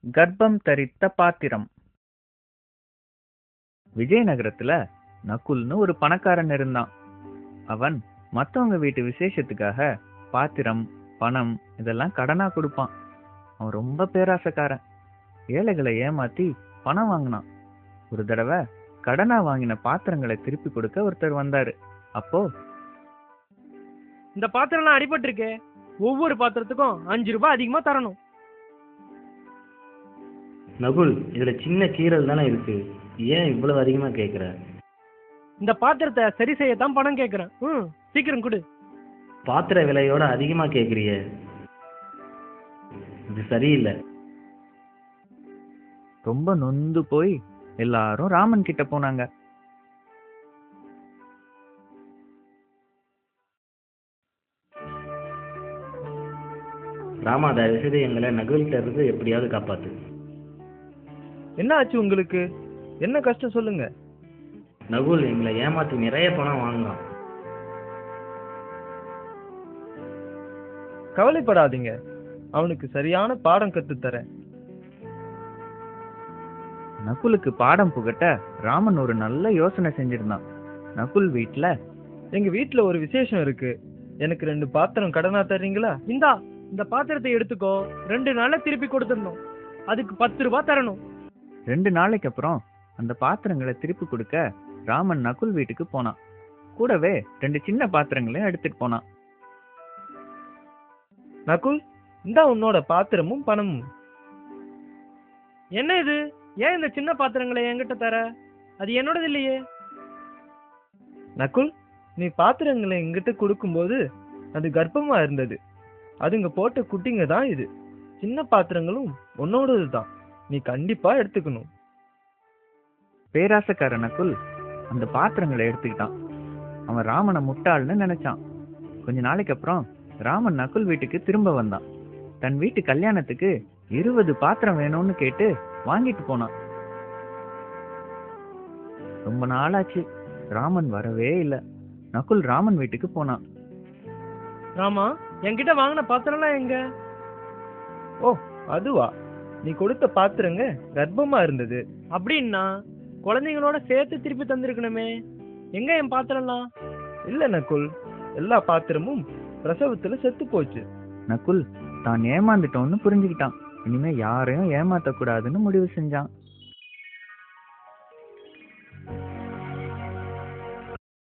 கர்ப்பம் தரித்த பாத்திரம். விஜயநகரத்துல நகுல்னு ஒரு பணக்காரன் இருந்தான். அவன் மத்தவங்க வீட்டு விசேஷத்துக்காக பாத்திரம், பணம் இதெல்லாம் கடனா கொடுப்பான். அவன் ரொம்ப பேராசக்காரன். ஏழைகளை ஏமாத்தி பணம் வாங்கினான். ஒரு தடவை கடனா வாங்கின பாத்திரங்களை திருப்பி கொடுக்க ஒருத்தர் வந்தாரு. அப்போ, இந்த பாத்திரம்லாம் அடிபட்டிருக்கே, ஒவ்வொரு பாத்திரத்துக்கும் 5 ரூபாய் அதிகமா தரணும். நகுல், இதுல சின்ன கீறல் தானே இருக்கு, ஏன் இவ்வளவு அதிகமா கேக்குற? இந்த பாத்திரத்தை சரி செய்யத்தான் பணம் கேட்கறேன். சீக்கிரம் கொடு. பாத்திர விலையோட அதிகமா கேக்குறிய, இது சரியில்லை. ரொம்ப நொந்து போய் எல்லாரும் ராமன் கிட்ட போனாங்க. ராமா, தயவு செய்து எங்களை நகுல்கிட்ட இருந்து எப்படியாவது காப்பாத்து. என்ன ஆச்சு உங்களுக்கு? என்ன கஷ்டம் சொல்லுங்க. நகுல் எங்களை ஏமாத்தி நிறைய பணம் வாங்கினான். கவலைப்படாதீங்க, அவனுக்கு சரியான பாடம் கத்துத்தரேன். நகுலுக்கு பாடம் புகட்ட ராமன் ஒரு நல்ல யோசனை செஞ்சிருந்தான். நகுல் வீட்டுல, எங்க வீட்டுல ஒரு விசேஷம் இருக்கு, எனக்கு 2 பாத்திரம் கடனா தர்றீங்களா? இந்த பாத்திரத்தை எடுத்துக்கோ, 2 நாள்ல திருப்பி கொடுத்துடணும். அதுக்கு 10 ரூபாய் தரணும். 2 நாளைக்கு அப்புறம் அந்த பாத்திரங்களை திருப்பி கொடுக்க ராமன் நகுல் வீட்டுக்கு போனான். கூடவே 2 சின்ன பாத்திரங்களையும் எடுத்துட்டு போனான். நகுல், இந்தா உன்னோட பாத்திரமும் பணமும். என்ன இது? ஏன் இந்த சின்ன பாத்திரங்களை என்கிட்ட தர? அது என்னோடது இல்லையே. நகுல், நீ பாத்திரங்களை என்கிட்ட கொடுக்கும்போது அது கர்ப்பமா இருந்தது. அதுங்க போட்ட குட்டிங்க தான் இது. சின்ன பாத்திரங்களும் உன்னோடது தான், நீ கண்டிப்பா எடுத்துக்கணும். பேராசக்கார நகுல் அந்த பாத்திரங்களை எடுத்துக்கிட்டான். அவன் ராமனை முட்டாள்னு நினைச்சான். கொஞ்ச நாளைக்கு அப்புறம் ராமன் நகுல் வீட்டுக்கு திரும்ப வந்தான். தன் வீட்டு கல்யாணத்துக்கு 20 பாத்திரம் வேணும்னு கேட்டு வாங்கிட்டு போனான். ரொம்ப நாளாச்சு, ராமன் வரவே இல்லை. நகுல் ராமன் வீட்டுக்கு போனான். ராமா, என்கிட்ட வாங்கின பாத்திரம்லாம் எங்க? ஓ, அதுவா? நீ கொடுத்த பாத்திரங்க கர்ப்பமா இருந்தது. அப்படின்னா குழந்தைங்களோட சேர்த்து திருப்பி தந்திருக்கணுமே. எங்க என் பாத்திரம்லாம்? இல்ல நகுல், எல்லா பாத்திரமும் பிரசவத்துல செத்து போச்சு. நகுல் தான் ஏமாந்துட்டோன்னு புரிஞ்சுக்கிட்டான். இனிமே யாரையும் ஏமாத்த கூடாதுன்னு முடிவு செஞ்சான்.